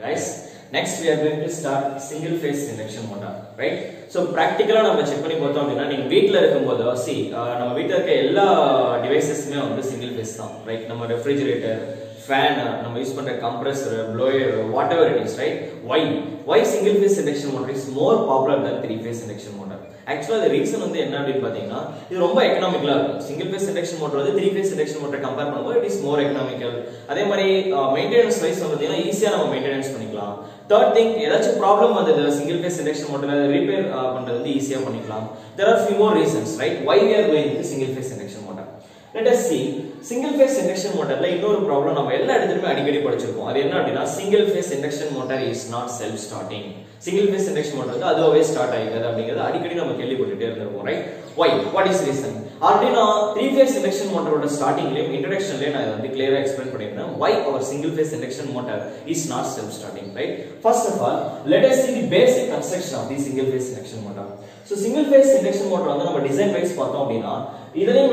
guys. Next we are going to start single phase induction motor, right? So practically நம்ம check பண்ணி பார்த்தோம் அப்படினா நீங்க வீட்ல இருக்கும்போது நம்ம வீட்ல இருக்க எல்லா டிவைसेसமே வந்து சிங்கிள் ஃபேஸ் தான், right? நம்ம ரெஃப்ரிஜரேட்டர், fan, நம்ம யூஸ் பண்ற compressor, blower, whatever it is, right? Why single phase induction motor is more popular than three phase induction motor? Actually the reason வந்து என்ன அப்படினு பாத்தீங்கன்னா இது ரொம்ப எகனாமிக்கலா இருக்கும். சிங்கிள் ஃபேஸ் இண்டக்ஷன் மோட்டார் வந்து three phase induction motor compare பண்ணும்போது it is more எகனாமிக்கல். அதே மாதிரி மெயின்டெனன்ஸ் வைஸ் வந்து பாத்தீங்கன்னா ஈஸியா நம்ம மெயின்டெனன்ஸ் பண்ணிக்கலாம். Third thing, ஏதாச்சும் ப்ராப்ளம் வந்தது சிங்கிள் ஃபேஸ் இண்டக்ஷன் மோட்டார்ல ரிப்பேர் பண்றது வந்து ஈஸியா பண்ணிக்கலாம். There are few more reasons, right? Why we are going with single phase induction motor? Let us see. Single phase induction motorல இன்னொரு ப்ராப்ளம் நம்ம எல்லா இடத்துலயுமே அடிக்கடி படிச்சிருப்போம். அது என்ன அப்படினா single phase induction motor is not self starting. Single phase induction motor வந்து அதுவே ஸ்டார்ட் ஆயிடுது அப்படிங்கறது அடிக்கடி நம்ம கேள்விப்பட்டுட்டே இருந்திருப்போம், right? Why? What is reason? அப்படினா three phase induction motorோட ஸ்டார்டிங்லயே இன்ட்ரோடக்ஷன்லயே நான் வந்து கிளியரா எக்ஸ்பிளைன் பண்ணிருந்தேன். Why our single phase induction motor is not self starting, right? First of all, let us see the basic construction of the single phase induction motor. So single phase induction motor வந்து நம்ம design wise பார்த்தோம் அப்படினா இதுலயும்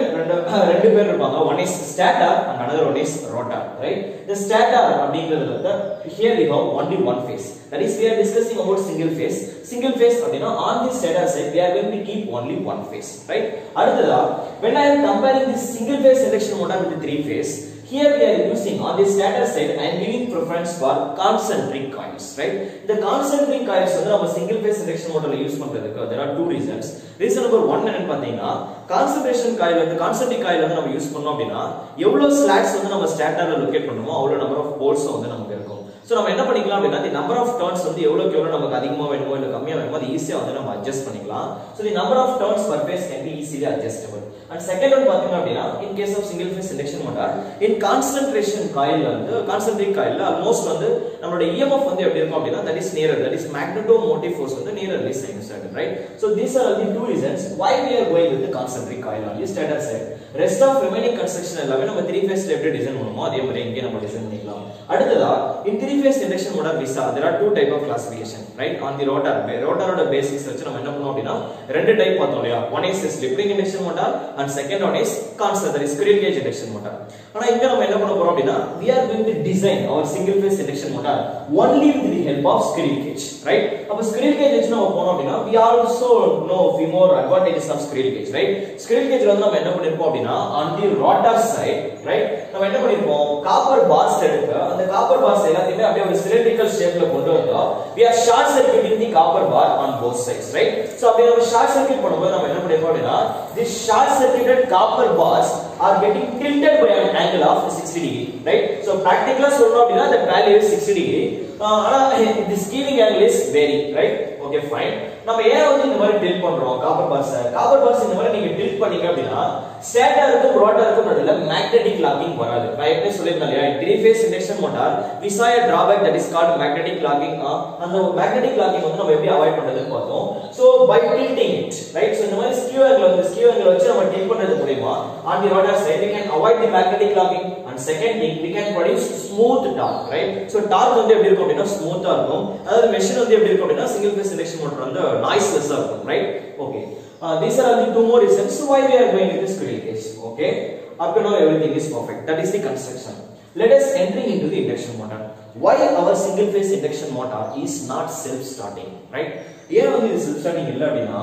ரெண்டு பேர் இருப்பாங்க. One is stator and another one is rotor, right? The stator அப்படிங்கிறது வந்து here we have only one phase. That is we are discussing about single phase. Single phase அப்படினா on the stator side we are going to keep only one phase, right? அடுத்ததா when I am comparing this single phase induction motor with the three phase, here we are using on the stator side I am giving preference for concentric coils, right? The concentric coils வந்து நம்ம single phase induction motorல use பண்றதுக்கு there are two reasons. Reason number 1 என்னன்னு பாத்தீங்கன்னா concentration coil வந்து concentric coil வந்து நம்ம use பண்ணோம் அப்படினா எவ்வளவு ஸ்லாட்ஸ் வந்து நம்ம ஸ்டாட்டர்ல லொகேட் பண்ணுமோ அவ்வளவு நம்பர் ஆஃப் போல்ஸ் வந்து நமக்கு இருக்கும். சோ நம்ம என்ன பண்ணிக்கலாம் அப்படினா the number of turns வந்து எவ்வளவுக்கு எவ்வளவு நமக்கு அதிகமா வேணுமோ இல்ல கம்மியா வேணுமோ அது ஈஸியா வந்து நம்ம அட்ஜஸ்ட் பண்ணிக்கலாம். So the number of turns per phase can be easily adjustable. And second one பாத்தீங்க அப்படினா in case of single phase induction motor in concentration coil வந்து concentric coil almost வந்து நம்மளோட EMF வந்து எப்படி இருக்கும் அப்படினா that is nearer, that is magnetomotive force வந்து nearly sinusoidal, right? So these are the two reasons why we are going with the concentric coil on the stator side. Rest of remaining construction எல்லாமே நம்ம three phase ல எப்படி design பண்ணுவோமோ அதே மாதிரி இங்கே நம்ம டிசைன் பண்ணிக்கலாம். அடுத்ததா in three phase induction motor visa there are two type of classification, right? On the rotor ஓட பேசிக்ஸ் வச்சு நம்ம என்ன பண்ணுவோம் அப்படினா ரெண்டு டைப் பார்த்தோம் இல்லையா? One is slip ring induction motor and second one is constant, that is squirrel cage induction motor. ஆனா இங்க நம்ம என்ன பண்ண போறோம் அப்படினா we are going to design our single phase induction motor only with the help of squirrel cage, right? அப்ப squirrel cage வச்சு நம்ம போறோம் அப்படினா we also know few more advantages of squirrel cage, right? Squirrel cage வந்து நம்ம என்ன பண்ணிருப்போம் அப்படினா on the rotor side, right? நம்ம என்ன பண்ணிருப்போம் காப்பர் பார்ஸ் எடுத்து அந்த காப்பர் பார்ஸ் எல்லாத்தையுமே அப்படியே ஒரு cylindrical shapeல கொண்டு வந்தோம். We are short circuiting the copper bar on both sides, right? So அப்படியே நம்ம short circuit பண்ணும்போது நம்ம என்ன பண்ணிருப்போம் அப்படினா this short circuited copper bars are getting tilted by an angle of 60 degree, right? So practically சொல்லணும் அப்படினா the value is 60 degree. ஆனா this giving angle is vary, right? Okay, fine. நம்ம ஏன் வந்து இந்த மாதிரி டில்ட் பண்றோம் காப்பர் பார்ஸ் இந்த மாதிரி நீங்க டில்ட் பண்ணீங்க அப்படினா ஸ்டாட்டருக்கும் ரோட்டருக்கும் நடுவுல மேக்னெட்டிக் லாக்கிங் வராது. நான் ஏற்கனவே சொல்லிருந்தேன் இல்லையா three phase induction motor we saw a drawback that is called magnetic locking. அந்த magnetic locking வந்து நம்ம எப்படி அவாய்ட் பண்றதுன்னு பார்த்தோம். So by tilting it, right? So இந்த மாதிரி ஸ்கியூ angle வச்சு நம்ம டில்ட் பண்றது மூலமா on the rotor side we can avoid the magnetic locking, and second thing we can produce smooth torque, right? So torque வந்து எப்படி இருக்கும் அப்படினா ஸ்மூத்தா இருக்கும். அதாவது மெஷின் வந்து எப்படி இருக்கும் அப்படினா single phase induction motor வந்து noiseless ஆ இருக்கும், right? Okay. These are the two more reasons why we are going with this squirrel cage. Okay, up to now everything is perfect. That is the construction. Let us enter into the induction motor. Why our single phase induction motor is not self starting, right? ஏன் வந்து இது self starting இல்ல அப்படினா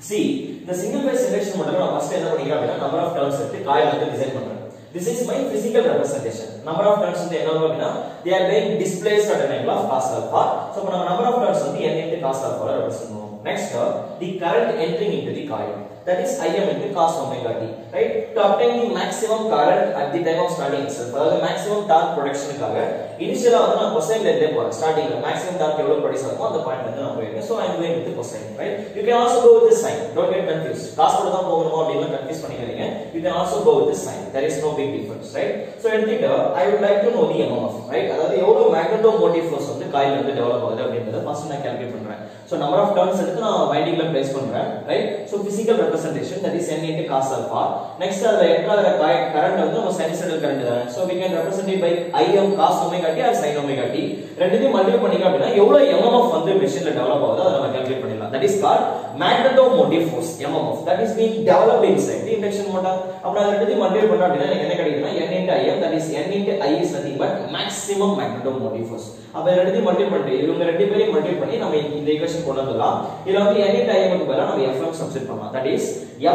see the single phase induction motor நான் first என்ன பண்ணிக்கிறேன் அப்படினா number of turns எடுத்து காயில் வந்து டிசைன் பண்றேன். This is my physical representation. Number of turns வந்து என்ன ஆகும் அப்படினா they are being displaced at an angle of cos alpha. So நம்ம number of turns வந்து n into cos alpha ல ரெப்ரசன்ட் பண்ணுவோம். Next, the current entering into the coil, that is Im into cos omega t, right? To obtain the maximum current at the time of starting itself, அதாவது maximum torque production காக இனிஷியலா வந்து நான் cosine ல இருந்தே போறேன். ஸ்டார்டிங்ல maximum torque எவ்வளவு ப்ரொடியூஸ் ஆகுமோ அந்த பாயிண்ட் வந்து நான் போயிடுறேன். So I am going with the cosine, right? You can also go with the sine. Don't get confused. cos கூட தான் போகணுமா அப்படினா கன்ஃபியூஸ் பண்ணிக்காதீங்க. You can also go with the sine. There is no big difference, right? So எடுத்துட்டு I would like to know the MMF, right? அதாவது எவ்வளவு magnetomotive force வந்து காயில்ல வந்து டெவலப் ஆகுது அப்படிங்கறத ஃபர்ஸ்ட் நான் கால்குலேட் பண்றேன். So number of turns எடுத்து நான் வைண்டிங்ல பிளேஸ் பண்றேன், right? So physical representation, that is n into cos alpha. Next the entire current வந்து நம்ம sinusoidal current தான். So we can represent it by Im cos omega t or sin omega t. ரெண்டுத்தையும் multiply பண்ணிங்க அப்படினா எவ்வளவு MMF வந்து மெஷின்ல develop ஆகுதோ அத நம்ம கால்குலேட் பண்ணிடலாம். That is called magnetomotive force, MMF, that is being developed inside the induction motor. அப்ப நான் ரெண்டுத்தையும் மல்டிப்ளை பண்ணா அப்படினா எனக்கு என்ன கிடைக்கும்னா n into Im, that is is N into I is nothing but maximum magnetomotive force. அப்ப ரெண்டுத்தையும் மல்டிப்ளை பண்ணி இவங்க ரெண்டு பேரையும் மல்டிப்ளை பண்ணி நம்ம இந்த ஈக்குவேஷன் கொண்டு வந்துடலாம். இதுல வந்து N into I க்கு பதிலா நம்ம Fm சப்ஸ்டிட்யூட் பண்ணலாம். That is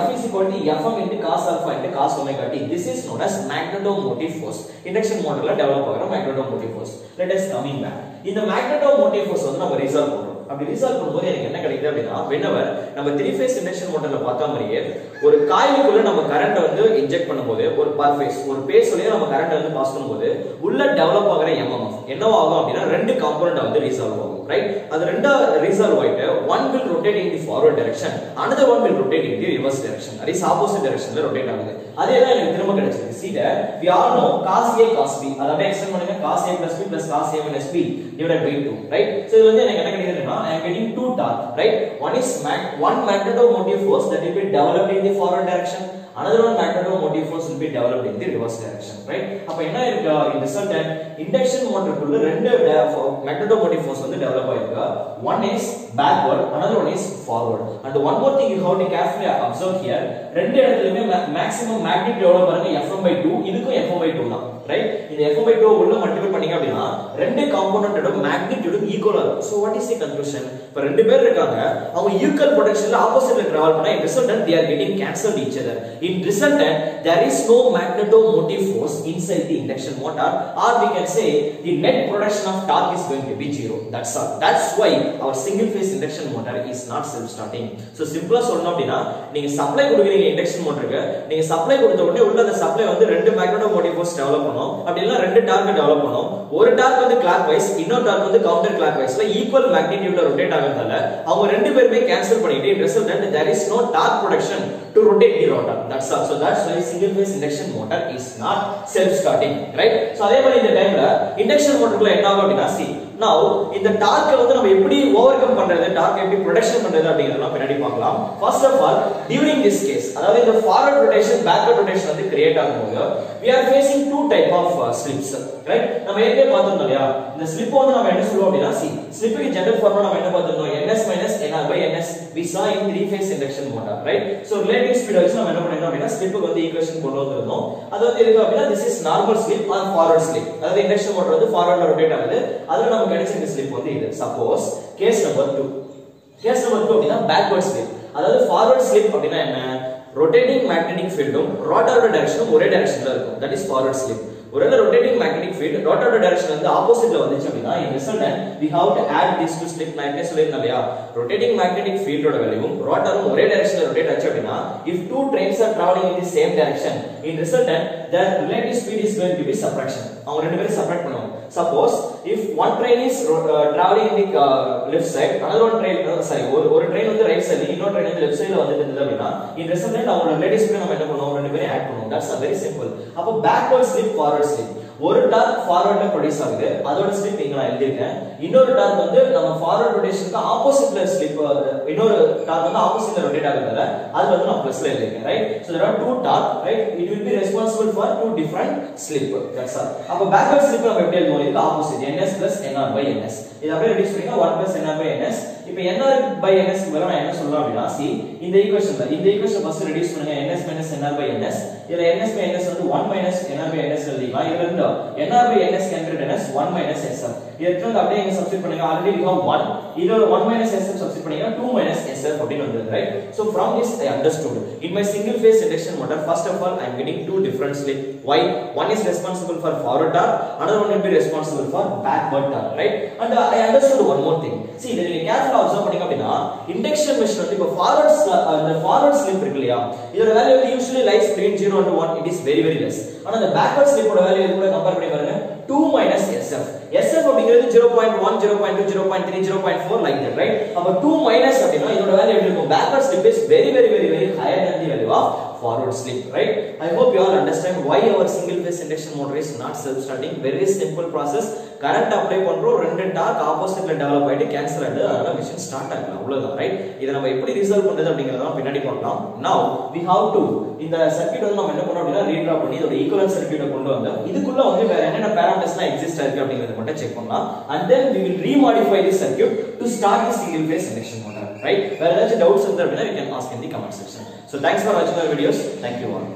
F is equal to Fm into cos alpha into cos omega t. This is known as magnetomotive force. Induction motorல டெவலப் ஆகுற magnetomotive force. Let us coming back. இந்த magnetomotive force வந்து நம்ம resolve பண்றோம். அப்படி resolve பண்ணும்போது எனக்கு என்ன கிடைக்குது அப்படின்னா whenever நம்ம 3 phase induction motorல பார்த்த மாதிரியே ஒரு காயிலுக்குள்ள நம்ம கரண்ட் வந்து இன்ஜெக்ட் பண்ணும்போது ஒரு per phase ஒரு பேஸ் வழியா நம்ம கரண்ட் வந்து பாஸ் பண்ணும்போது உள்ள டெவலப் ஆகுற MMF என்னவா ஆகும் அப்படினா ரெண்டு காம்போனன்ட் வந்து ரிசால்வ் ஆகும் ரைட் அது ரெண்டா ரிசால்வ் ஆயிட்டு one will rotate in the forward direction another one will rotate in the reverse direction that is opposite directionல rotate ஆகுது அதே தான் எனக்கு திரும்ப கிடைச்சது see that we all know cos A cos B அத அப்படியே எக்ஸ்டெண்ட் பண்ணுங்க cos A plus B plus cos A minus B divided by 2 right so இது வந்து எனக்கு என்ன கிடைக்குதுன்னா I am getting two torque right one is one magnetomotive force that will be developed in the forward direction another one magnetomotive force will be developed in the reverse direction right அப்ப என்ன இருக்கு in result induction motor குள்ள ரெண்டு magnetomotive force வந்து develop ஆயிருக்கு one is backward another one is forward and one more thing you have to carefully observe here ரெண்டு இடத்துலயுமே maximum magnitude எவ்வளவு பாருங்க Fm/2 இதுக்கும் Fm/2 தான் right இந்த Fm/2 உள்ள மல்டிப்ளை பண்ணீங்க அப்படினா ரெண்டு காம்போனன்ட்டோட magnitude ஈக்குவலா இருக்கும் so what is the conclusion இப்ப ரெண்டு பேர் இருக்காங்க அவங்க ஈக்குவல் பொட்டன்ஷியல்ல ஆப்போசிட்ல டிராவல் பண்ணா in resultant they are getting cancelled each other in resultant there is no magnetomotive force inside the induction motor or we can say the net production of torque is going to be zero that's all that's why our single phase induction motor is not self starting so simple சொல்லணும் அப்படினா நீங்க supply கொடுக்குறீங்க induction motorக்கு நீங்க supply கொடுத்த உடனே உள்ள அந்த supply வந்து ரெண்டு magnetomotive force டெவலப் பண்ணும் அப்படி இல்ல ரெண்டு டார்க் டெவலப் பண்ணும் ஒரு டார்க் வந்து clockwise இன்னொரு டார்க் வந்து counter clockwise-ல ஈக்குவல் magnitude-ல ரொட்டேட் ஆகறதால அவங்க ரெண்டு பேருமே கேன்சல் பண்ணிட்டு in resultant there is no torque production to rotate the rotor that's all so that's why single phase induction motor is not self starting right so அதே மாதிரி இந்த டைம்ல induction motorக்குள்ள என்ன ஆகும் அப்படினா see now இந்த டார்க் வந்து நம்ம எப்படி ஓவர்கம் பண்றது டார்க் எப்படி ப்ரொடக்ஷன் பண்றது அப்படிங்கறத பின்னாடி பார்க்கலாம் first of all during this case அதாவது இந்த forward rotation backward rotation வந்து கிரியேட் ஆகும்போது we are facing two type of slips right நம்ம ஏற்கனவே பார்த்தோம் இல்லையா இந்த ஸ்லிப் வந்து நம்ம என்ன சொல்லுவோம் அப்படினா see ஸ்லிப்புக்கு ஜெனரல் ஃபார்முலா நம்ம என்ன பார்த்தோம் ns nr/ns we saw in three phase induction motor right so relative speed வச்சு நம்ம என்ன பண்ணிருந்தோம் அப்படினா ஸ்லிப்புக்கு வந்து ஈக்குவேஷன் கொண்டு வந்திருந்தோம் அது வந்து எதுக்கு அப்படினா this is normal slip or forward slip அதாவது induction motor வந்து forwardல ரொட்டேட் ஆகுது அதுல நம்ம கிடைச்ச ஸ்லிப் வந்து இது சப்போஸ் கேஸ் நம்பர் 2 அப்படினா backward slip அதாவது forward slip அப்படினா என்ன rotating magnetic field-உம் rotor direction-உம் ஒரே direction-ல இருக்கும் that is forward slip ஒருவேளை rotating magnetic field rotor direction வந்து opposite-ல வந்துச்சு அப்படினா in resultant we have to add this to slip நான் என்ன சொல்லிருந்தேன் இல்லையா rotating magnetic field-ஓட வேல்யூவும் rotor-உம் ஒரே direction-ல rotate ஆச்சு அப்படினா if two trains are traveling in the same direction in resultant their relative speed is going to be subtraction அவங்க ரெண்டு பேரும் செப்பரேட் பண்ணுவாங்க suppose if one train is traveling in the left side another one train ஒரு train வந்து right side இன்னொரு train வந்து left side-ல வந்துட்டு இருந்தது அப்படினா in resultant அவங்களோட relative speed நம்ம என்ன பண்ணுவோம் ரெண்டு பேரும் ஆட் பண்ணுவோம் that's a very simple அப்ப backward slip forward slip ஒரு டார்க் ஃபார்வர்ட்ல ப்ரொடியூஸ் ஆகுது அதோட ஸ்லிப் இங்க நான் எழுதிருக்கேன் இன்னொரு டார்க் வந்து நம்ம ஃபார்வர்ட் ரொட்டேஷனுக்கு ஆப்போசிட்ல ஸ்லிப் இன்னொரு டார்க் வந்து ஆப்போசிட்ல ரொட்டேட் ஆகுதுல அது வந்து நான் பிளஸ்ல எழுதிருக்கேன் right so there are two torque right it will be responsible for two different slip that's all அப்ப பேக்வர்ட் ஸ்லிப் நம்ம எப்படி எழுதுவோம் இதுக்கு ஆப்போசிட் ns nr/ns இது அப்படியே ரெடியூஸ் பண்ணீங்க 1 nr/ns இப்போ nr/ns க்கு பதிலா நான் என்ன சொல்லலாம் அப்படினா see இந்த ஈக்குவேஷன் ஃபர்ஸ்ட் ரெடியூஸ் பண்ணுங்க ns nr/ns இதுல ns வந்து 1 nr/ns எழுதிக்கலாம் இதுல இருந்து nr/ns can be written as 1 sf இதுல இருந்து அப்படியே இங்க சப்ஸ்டிட்யூட் பண்ணுங்க ஆல்ரெடி we have 1 இதோட 1 sf சப்ஸ்டிட்யூட் பண்ணீங்கன்னா 2 sf அப்படினு வந்துருது right so from this I understood in my single phase induction motor first of all I am getting two different slip why one is responsible for forward torque another one will be responsible for backward torque right and I understood one more thing see இத நீங்க கேர்ஃபுல்லா observe பண்ணீங்க அப்படினா induction machine வந்து இப்போ forward slip இருக்கு இல்லையா இதோட வேல்யூ வந்து usually lies between 0 and 1 it is very very less ஆனா the backward slip ஓட வேல்யூ இது கூட கம்பேர் பண்ணி பாருங்க 2 sf sf அப்படிங்கிறது 0.1 0.2 0.3 0.4 like that right அப்ப 2 அப்படினா இதோட வேல்யூ எப்படி இருக்கும் backward slip is very very very very higher than the value of forward slip right I hope you all understand why our single phase induction motor is not self starting very simple process current apply பண்றோம் ரெண்டு dark ஆப்போசிட்ல develop ஆயிட்டு cancel ஆயிடுது அதனால machine start ஆகல அவ்வளவுதான் right இத நம்ம எப்படி ரிசால்வ் பண்றது அப்படிங்கறத பின்னாடி பார்க்கலாம் now we have to இந்த சர்க்யூட் வந்து நம்ம என்ன பண்ணோம் அப்படினா ரீட்ரா பண்ணி இதோட ஈக்குவலன்ட் சர்க்யூட்டை கொண்டு வந்து இதுக்குள்ள வந்து வேற என்னென்ன பாராமீட்டர்ஸ்லாம் எக்ஸிஸ்ட் ஆயிருக்கு அப்படிங்கறத மட்டும் செக் பண்ணலாம் and then we will remodify this circuit to start the single phase induction motor right வேற ஏதாவது டவுட்ஸ் இருந்தா அப்படினா you can ask in the comment section so thanks for watching our videos thank you all